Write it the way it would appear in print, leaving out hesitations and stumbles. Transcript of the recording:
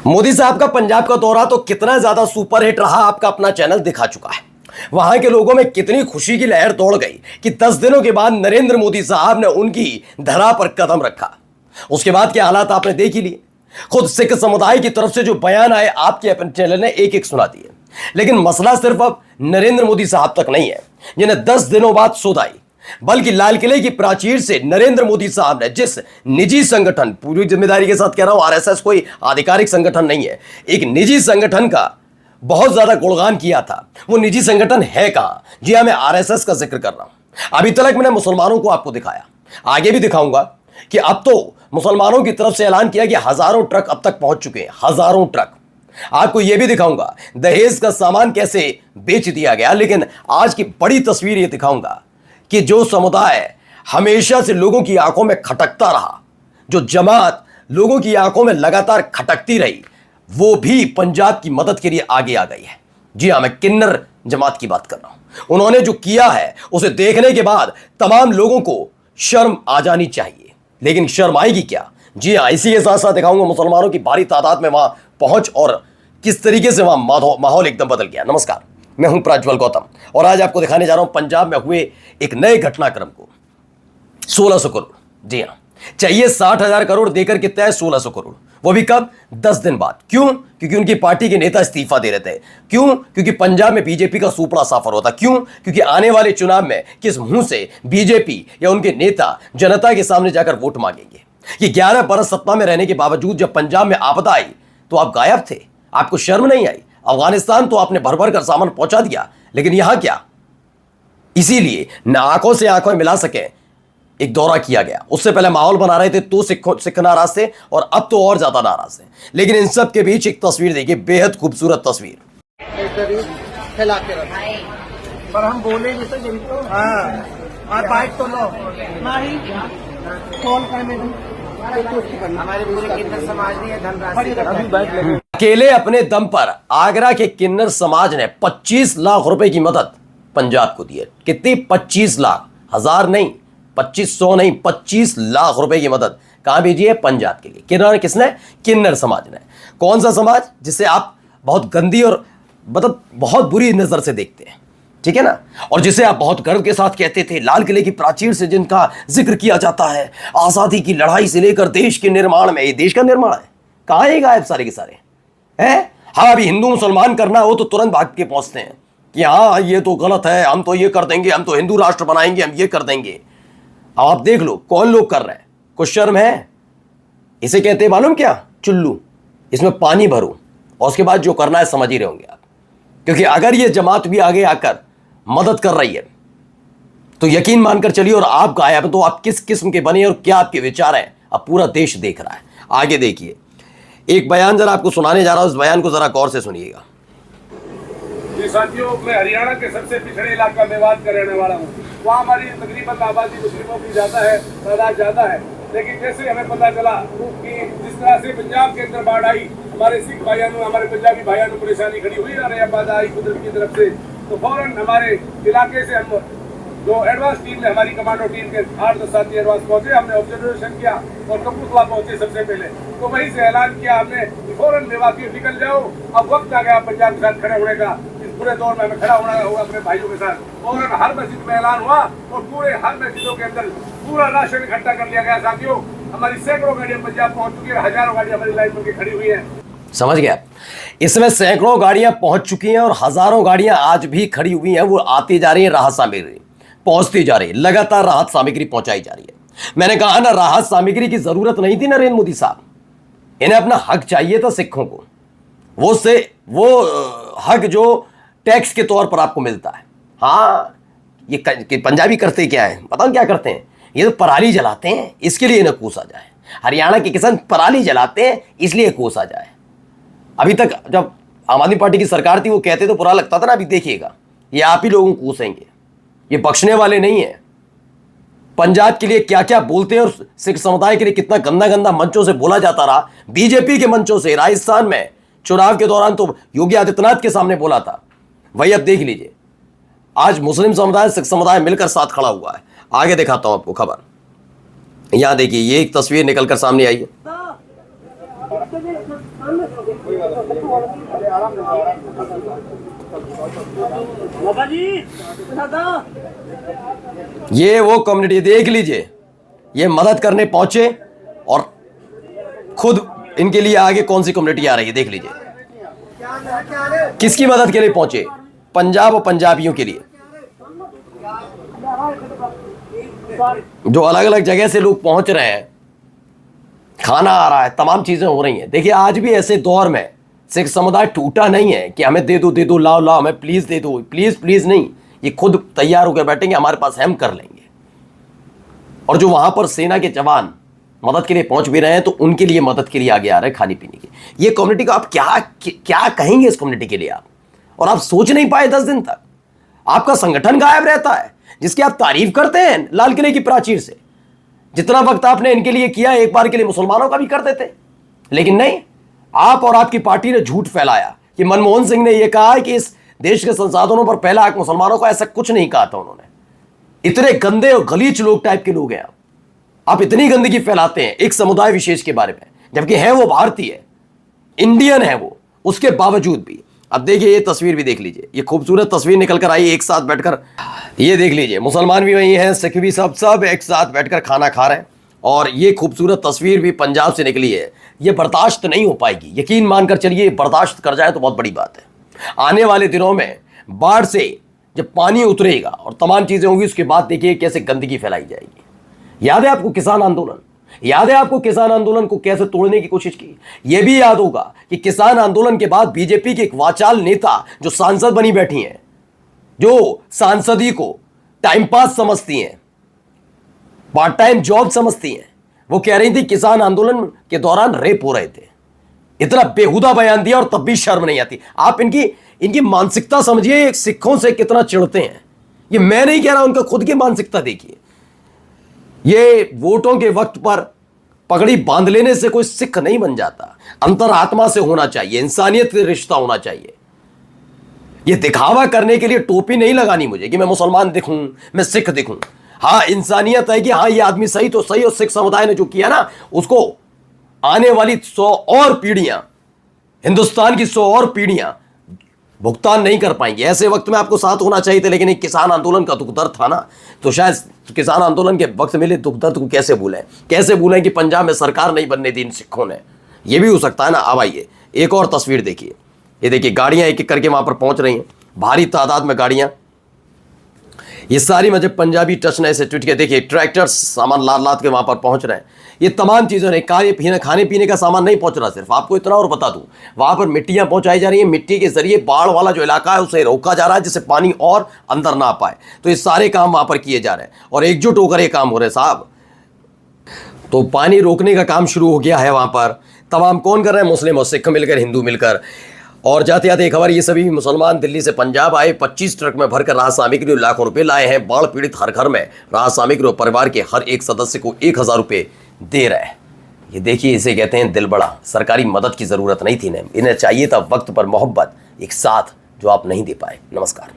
मोदी साहब का पंजाब का दौरा तो कितना ज्यादा सुपरहिट रहा, आपका अपना चैनल दिखा चुका है। वहां के लोगों में कितनी खुशी की लहर दौड़ गई कि 10 दिनों के बाद नरेंद्र मोदी साहब ने उनकी धरा पर कदम रखा। उसके बाद के हालात आपने देख ही लिए। खुद सिख समुदाय की तरफ से जो बयान आए आपके अपने चैनल ने एक एक सुना दिए। लेकिन मसला सिर्फ अब नरेंद्र मोदी साहब तक नहीं है जिन्हें 10 दिनों बाद सुध आई, बल्कि लाल किले की प्राचीर से नरेंद्र मोदी साहब ने जिस निजी संगठन, पूरी जिम्मेदारी के साथ कह रहा हूं, आरएसएस कोई आधिकारिक संगठन नहीं है, एक निजी संगठन का बहुत ज्यादा गुणगान किया था। वो निजी संगठन है कहां? जी हां, मैं आरएसएस का जिक्र कर रहा हूं। अभी तक मैंने मुसलमानों को आपको दिखाया, आगे भी दिखाऊंगा कि अब तो मुसलमानों की तरफ से ऐलान किया कि हजारों ट्रक अब तक पहुंच चुके हैं, हजारों ट्रक। आपको यह भी दिखाऊंगा दहेज का सामान कैसे बेच दिया गया। लेकिन आज की बड़ी तस्वीर यह दिखाऊंगा कि जो समुदाय हमेशा से लोगों की आंखों में खटकता रहा, जो जमात लोगों की आंखों में लगातार खटकती रही, वो भी पंजाब की मदद के लिए आगे आ गई है। जी हां, मैं किन्नर जमात की बात कर रहा हूं। उन्होंने जो किया है उसे देखने के बाद तमाम लोगों को शर्म आ जानी चाहिए। लेकिन शर्म आएगी क्या? जी हां, इसी के साथ साथ दिखाऊंगा मुसलमानों की भारी तादाद में वहां पहुंच और किस तरीके से वहां माहौल एकदम बदल गया। नमस्कार, मैं हूं प्रज्वल गौतम और आज आपको दिखाने जा रहा हूं पंजाब में हुए एक नए घटनाक्रम को। 1600 करोड़, जी हां, चाहिए 60,000 करोड़, देकर कितना है? 1600 करोड़। वो भी कब? 10 दिन बाद। क्यों? क्योंकि उनकी पार्टी के नेता इस्तीफा दे रहे थे। क्यों? क्योंकि पंजाब में बीजेपी का सुपड़ा साफर होता। क्यों? क्योंकि आने वाले चुनाव में किस मुंह से बीजेपी या उनके नेता जनता के सामने जाकर वोट मांगेंगे। ये 11 बरस सत्ता में रहने के बावजूद जब पंजाब में आपदा आई तो आप गायब थे, आपको शर्म नहीं आई। अफगानिस्तान तो आपने भर भर कर सामान पहुंचा दिया, लेकिन यहां क्या? इसीलिए न आंखों से आंखों मिला सके एक दौरा किया गया। उससे पहले माहौल बना रहे थे तो सिख नाराज थे और अब तो और ज्यादा नाराज हैं। लेकिन इन सब के बीच एक तस्वीर देखिए, बेहद खूबसूरत तस्वीर। फैला के रखा पर हम बोले नहीं तो जिनको और बाइक तो लो नहीं कॉल करने हमारे पूरे किन्नर समाज ने धनराशि अकेले अपने दम पर आगरा के किन्नर समाज ने 25 लाख रुपए की मदद पंजाब को दी है। कितनी? 25 लाख, हजार नहीं, 2500 नहीं, 25 लाख रुपए की मदद कहां भेजी है? पंजाब के लिए। किसने? किन्नर समाज ने। कौन सा समाज? जिसे आप बहुत गंदी और मतलब बहुत बुरी नजर से देखते हैं, ठीक है ना, और जिसे आप बहुत गर्व के साथ कहते थे, लाल किले की प्राचीर से जिनका जिक्र किया जाता है, आजादी की लड़ाई से लेकर देश के निर्माण में, ये देश का निर्माण है। कहां है गायब सारे के सारे है? हाँ, अभी हिंदू मुसलमान करना हो तो तुरंत भाग के पहुंचते हैं कि हाँ ये तो गलत है, हम तो ये कर देंगे, हम तो हिंदू राष्ट्र बनाएंगे, हम ये कर देंगे। अब आप देख लो कौन लोग कर रहे हैं। कुछ शर्म है? इसे कहते हैं मालूम क्या? चुल्लू। इसमें पानी भरो और उसके बाद जो करना है समझ ही रहे होंगे आप। क्योंकि अगर ये जमात भी आगे आकर मदद कर रही है तो यकीन मानकर चलिए, और आप गायब तो आप किस किस्म के बने और क्या आपके विचार हैं, अब पूरा देश देख रहा है। आगे देखिए, एक बयान जरा आपको सुनाने जा रहा हूं, उस बयान को जरा गौर से सुनिएगा। जी साथियों, मैं हरियाणा के सबसे पिछड़े इलाका मेवात का रहने वाला हूँ। वहाँ हमारी तकरीबन आबादी मुस्लिमों की ज़्यादा है, तादाद ज़्यादा है। लेकिन जैसे हमें पता चला कि जिस तरह से पंजाब के अंदर बाढ़ आई, हमारे सिख भाइयों ने, हमारे पंजाबी भाइयों ने परेशानी खड़ी हुई आ रही है, बाधा आई कुदरत की तरफ से, तो फौरन हमारे इलाके से हम जो एडवांस टीम है, हमारी कमांडो टीम के 8-10 साथी एडवांस पहुंचे। हमने ऑब्जर्वेशन किया और कपूरथला पहुंचे सबसे पहले। तो वहीं से ऐलान किया हमने कि फौरन मेवात निकल जाओ, अब वक्त आ गया पंजाब के साथ खड़े होने का। पूरे दौर में हमें खड़ा होना होगा अपने भाइयों के साथ। और हर मस्जिद में ऐलान हुआ और पूरे हर मस्जिदों के अंदर पूरा राशन इकट्ठा कर लिया गया। साथियों, हमारी सैकड़ों गाड़ियां पंजाब पहुंच चुकी है, हजारों गाड़ियां हमारी लाइन में खड़ी हुई है। समझ गया? इसमें सैकड़ों गाड़ियां पहुंच चुकी हैं और हजारों गाड़ियां आज भी खड़ी हुई हैं। वो आती जा रही है, राहत सामग्री पहुंचती जा रही है, लगातार राहत सामग्री पहुंचाई जा रही है। मैंने कहा ना, राहत सामग्री की जरूरत नहीं थी नरेंद्र मोदी साहब, इन्हें अपना हक चाहिए था सिखों को। वो हक जो टैक्स के तौर पर आपको मिलता है। हाँ, ये पंजाबी करते क्या है बताओ? क्या करते हैं? ये तो पराली जलाते हैं, इसके लिए इन्हें कोसा जाए। हरियाणा के किसान पराली जलाते हैं, इसलिए कोसा जाए। अभी तक जब आम आदमी पार्टी की सरकार थी वो कहते तो बुरा लगता था ना। अभी देखिएगा, ये आप ही लोगों को कोसेंगे, ये बख्शने वाले नहीं है। पंजाब के लिए क्या क्या बोलते हैं और सिख समुदाय के लिए कितना गंदा गंदा मंचों से बोला जाता रहा, बीजेपी के मंचों से। राजस्थान में चुनाव के दौरान तो योगी आदित्यनाथ के सामने बोला था, वही अब देख लीजिए। आज मुस्लिम समुदाय, सिख समुदाय मिलकर साथ खड़ा हुआ है। आगे दिखाता हूं आपको खबर। यहां देखिए, ये एक तस्वीर निकलकर सामने आई है। बाबा जी दादा ये वो कम्युनिटी देख लीजिए, ये मदद करने पहुंचे और खुद इनके लिए आगे कौन सी कम्युनिटी आ रही है देख लीजिए। किसकी मदद के लिए पहुंचे? पंजाब और पंजाबियों के लिए, जो अलग अलग जगह से लोग पहुंच रहे हैं, खाना आ रहा है, तमाम चीजें हो रही हैं। देखिए आज भी ऐसे दौर में सिख समुदाय टूटा नहीं है कि हमें दे दो लाओ लाओ हमें प्लीज दे दो, प्लीज प्लीज नहीं, ये खुद तैयार होकर बैठेंगे, हमारे पास हम कर लेंगे। और जो वहां पर सेना के जवान मदद के लिए पहुंच भी रहे हैं तो उनके लिए मदद के लिए आगे आ रहे हैं खाने पीने की। ये कम्युनिटी को आप क्या कहेंगे इस कम्युनिटी के लिए आप? और आप सोच नहीं पाए 10 दिन तक, आपका संगठन गायब रहता है जिसकी आप तारीफ करते हैं लाल किले की प्राचीर से। जितना वक्त आपने इनके लिए किया एक बार के लिए मुसलमानों का भी कर देते, लेकिन नहीं, आप और आपकी पार्टी ने झूठ फैलाया कि मनमोहन सिंह ने यह कहा कि इस देश के संसाधनों पर पहला हक मुसलमानों का। ऐसा कुछ नहीं कहा था उन्होंने। इतने गंदे और गलीच लोग टाइप के लोग हैं आप इतनी गंदगी फैलाते हैं एक समुदाय विशेष के बारे में, जबकि है वो भारतीय, इंडियन है वो, उसके बावजूद भी। अब देखिए ये तस्वीर भी देख लीजिए, ये खूबसूरत तस्वीर निकल कर आई एक साथ बैठकर। ये देख लीजिए, मुसलमान भी वही हैं, सिख भी, सब एक साथ बैठकर खाना खा रहे हैं। और ये खूबसूरत तस्वीर भी पंजाब से निकली है। ये बर्दाश्त नहीं हो पाएगी, यकीन मानकर चलिए, बर्दाश्त कर जाए तो बहुत बड़ी बात है। आने वाले दिनों में बाढ़ से जब पानी उतरेगा और तमाम चीजें होंगी, उसके बाद देखिए कैसे गंदगी फैलाई जाएगी। याद है आपको किसान आंदोलन? याद है आपको किसान आंदोलन को कैसे तोड़ने की कोशिश की? यह भी याद होगा कि किसान आंदोलन के बाद बीजेपी की एक वाचाल नेता जो सांसद बनी बैठी हैं, जो सांसदी को टाइम पास समझती हैं, पार्ट टाइम जॉब समझती हैं, वो कह रही थी किसान आंदोलन के दौरान रेप हो रहे थे। इतना बेहुदा बयान दिया और तब भी शर्म नहीं आती। आप इनकी मानसिकता समझिए, सिखों से कितना चिढ़ते हैं। ये मैं नहीं कह रहा, उनका खुद की मानसिकता देखिए। ये वोटों के वक्त पर पगड़ी बांध लेने से कोई सिख नहीं बन जाता। अंतरात्मा से होना चाहिए, इंसानियत का रिश्ता होना चाहिए। ये दिखावा करने के लिए टोपी नहीं लगानी मुझे कि मैं मुसलमान दिखूं, मैं सिख दिखूं। हाँ, इंसानियत है कि हाँ ये आदमी सही तो सही, और सिख समुदाय ने जो किया ना, उसको आने वाली 100 और पीढ़ियां, हिंदुस्तान की 100 और पीढ़ियां भुगतान नहीं कर पाएंगे। ऐसे वक्त में आपको साथ होना चाहिए था, लेकिन एक किसान आंदोलन का दुख दर्द था ना, तो शायद किसान आंदोलन के वक्त मिले दुख दर्द को कैसे भूलें कि पंजाब में सरकार नहीं बनने दी इन सिखों ने। ये भी हो सकता है ना। अब आइए एक और तस्वीर देखिए, ये देखिए गाड़ियां एक एक करके वहां पर पहुंच रही हैं, भारी तादाद में गाड़ियां। ये सारी मजहब पंजाबी टचने से टूट के, देखिए ट्रैक्टर सामान लाद के वहां पर पहुंच रहे हैं। ये तमाम चीज़ें नहीं, खाने पीने का सामान नहीं पहुंच रहा। सिर्फ आपको इतना और बता दूं, वहां पर मिट्टियां पहुंचाई जा रही हैं। मिट्टी के जरिए बाढ़ वाला जो इलाका है उसे रोका जा रहा है, जिससे पानी और अंदर ना आ पाए। तो ये सारे काम वहां पर किए जा रहे हैं और एकजुट होकर ये काम हो रहे हैं साहब। तो पानी रोकने का काम शुरू हो गया है वहां पर। तमाम कौन कर रहे हैं? मुस्लिम और सिख मिलकर, हिंदू मिलकर। और जाते जाते एक खबर, ये सभी मुसलमान दिल्ली से पंजाब आए, 25 ट्रक में भरकर राहत सामग्री लाखों रुपए लाए हैं। बाढ़ पीड़ित हर घर में राहत सामग्री और परिवार के हर एक सदस्य को 1000 रुपये दे रहे हैं। ये देखिए, इसे कहते हैं दिल बड़ा। सरकारी मदद की जरूरत नहीं थी इन्हें चाहिए था वक्त पर मोहब्बत, एक साथ, जो आप नहीं दे पाए। नमस्कार।